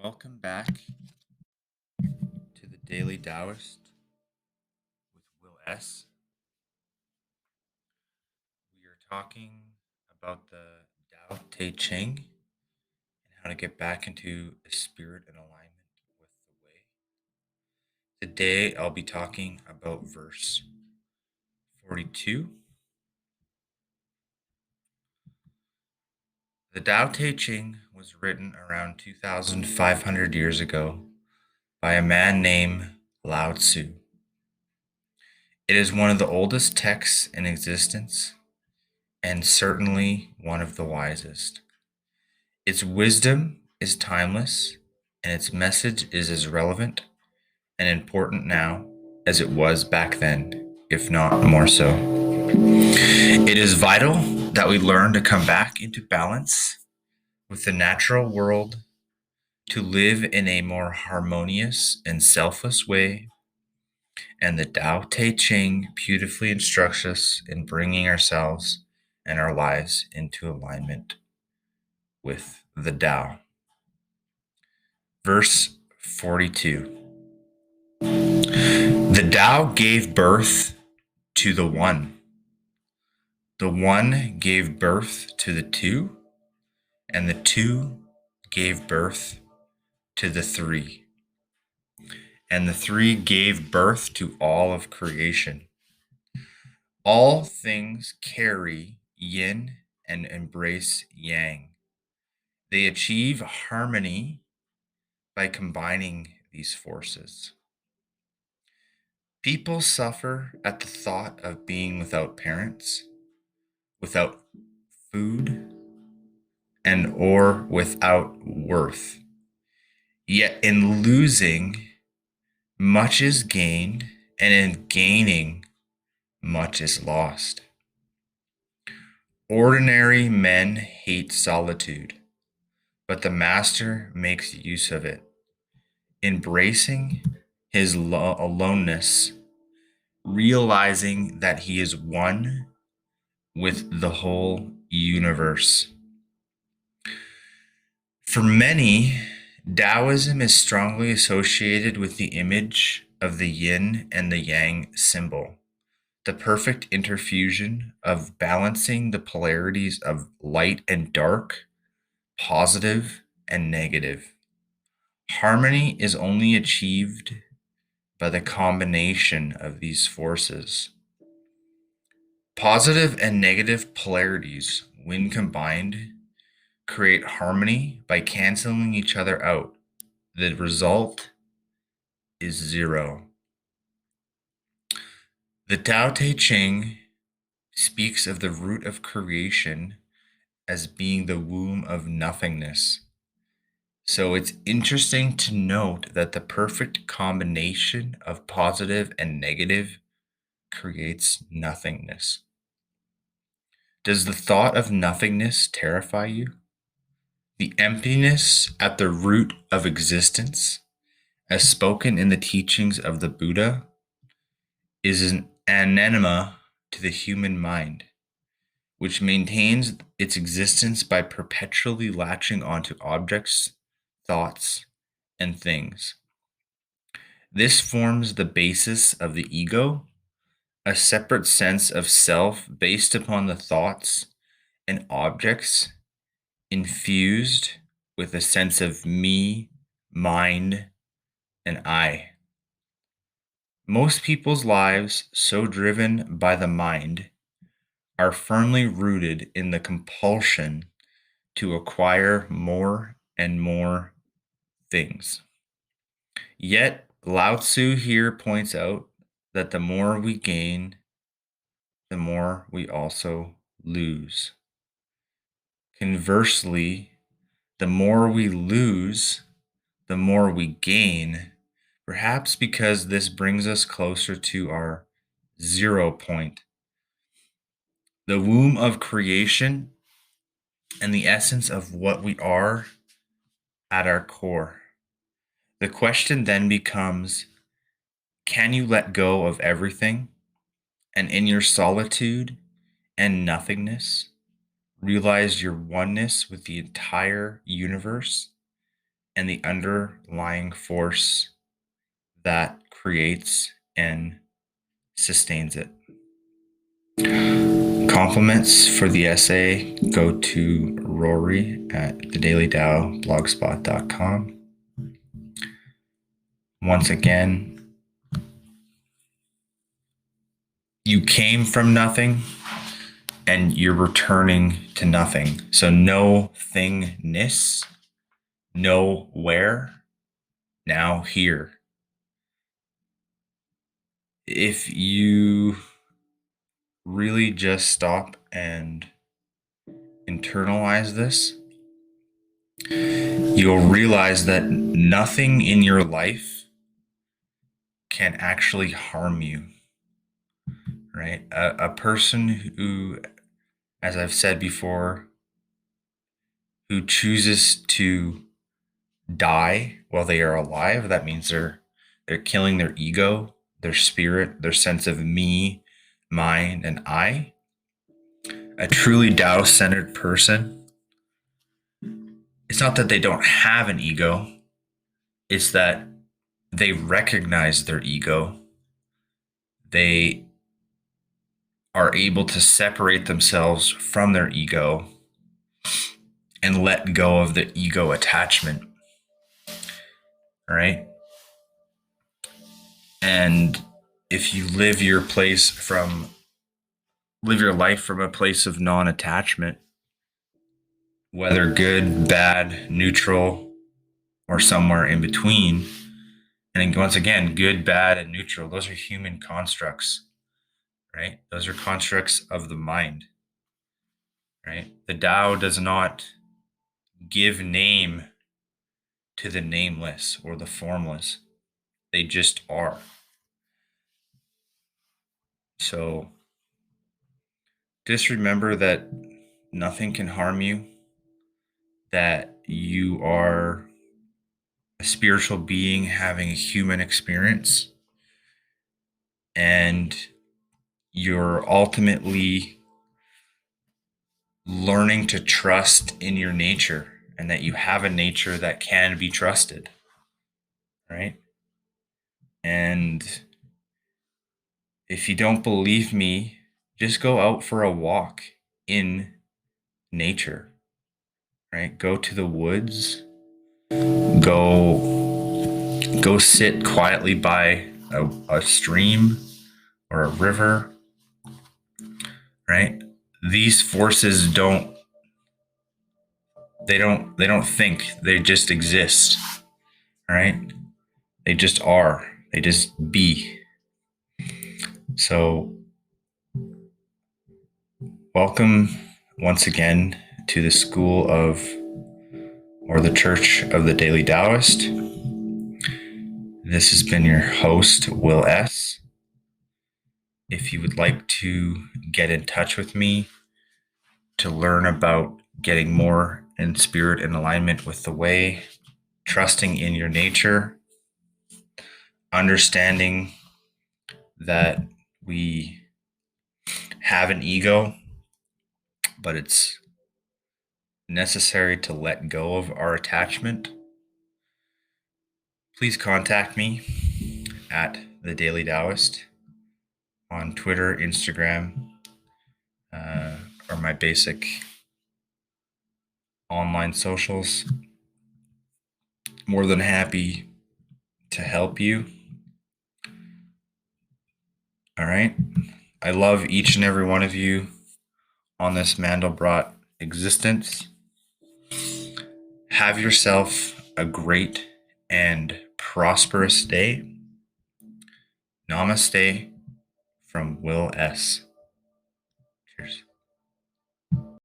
Welcome back to the Daily Taoist with Will S. We are talking about the Tao Te Ching and how to get back into a spirit and alignment with the way. Today I'll be talking about verse 42. The Tao Te Ching was written around 2,500 years ago by a man named Lao-Tzu. It is one of the oldest texts in existence and certainly one of the wisest. Its wisdom is timeless, and its message is as relevant and important now as it was back then, if not more so. It is vital that we learn to come back into balance with the natural world, to live in a more harmonious and selfless way, and the Tao Te Ching beautifully instructs us in bringing ourselves and our lives into alignment with the Tao. Verse 42. The Tao gave birth to the One. The One gave birth to the Two, and the Two gave birth to the Three. And the Three gave birth to all of creation. All things carry yin and embrace yang. They achieve harmony by combining these forces. People suffer at the thought of being without parents, without food, and or without worth. Yet in losing, much is gained, and in gaining, much is lost. Ordinary men hate solitude, but the master makes use of it, embracing his aloneness, realizing that he is one with the whole universe. For many, Taoism is strongly associated with the image of the yin and the yang symbol, the perfect interfusion of balancing the polarities of light and dark, positive and negative. Harmony is only achieved by the combination of these forces. Positive and negative polarities, when combined, create harmony by canceling each other out. The result is zero. The Tao Te Ching speaks of the root of creation as being the womb of nothingness. So it's interesting to note that the perfect combination of positive and negative creates nothingness. Does the thought of nothingness terrify you? The emptiness at the root of existence, as spoken in the teachings of the Buddha, is an enigma to the human mind, which maintains its existence by perpetually latching onto objects, thoughts, and things. This forms the basis of the ego, a separate sense of self based upon the thoughts and objects infused with a sense of me, mind, and I. Most people's lives, so driven by the mind, are firmly rooted in the compulsion to acquire more and more things. Yet, Lao Tzu here points out that the more we gain, the more we also lose. Conversely, the more we lose, the more we gain, perhaps because this brings us closer to our 0 point, the womb of creation and the essence of what we are at our core. The question then becomes, can you let go of everything and in your solitude and nothingness realize your oneness with the entire universe and the underlying force that creates and sustains it. Compliments for the essay go to Rory at thedailytaoblogspot.com. Once again, you came from nothing and you're returning to nothing. So no thingness, no where, now here. If you really just stop and internalize this, you'll realize that nothing in your life can actually harm you, right? A person who, as I've said before, who chooses to die while they are alive, that means they're killing their ego, their spirit, their sense of me, mine, and I. A truly Tao-centered person, it's not that they don't have an ego, it's that they recognize their ego. They are able to separate themselves from their ego and let go of the ego attachment. Right? And if you live your life from a place of non-attachment, whether good, bad, neutral, or somewhere in between, and once again, good, bad, and neutral, those are human constructs, right? Those are constructs of the mind, right? The Tao does not give name to the nameless or the formless. They just are. So just remember that nothing can harm you, that you are a spiritual being having a human experience, and you're ultimately learning to trust in your nature, and that you have a nature that can be trusted, right? And if you don't believe me, just go out for a walk in nature, right? Go to the woods, go sit quietly by a stream or a river, right? These forces don't think, they just exist, right? They just are, they just be. So welcome once again to the school of, or the Church of the Daily Taoist. This has been your host, Will S. If you would like to get in touch with me to learn about getting more in spirit and alignment with the way, trusting in your nature, understanding that we have an ego, but it's necessary to let go of our attachment, please contact me at The Daily Taoist on Twitter, Instagram, or my basic online socials. More than happy to help you. All right. I love each and every one of you on this Mandelbrot existence. Have yourself a great and prosperous day. Namaste from Will S. Cheers.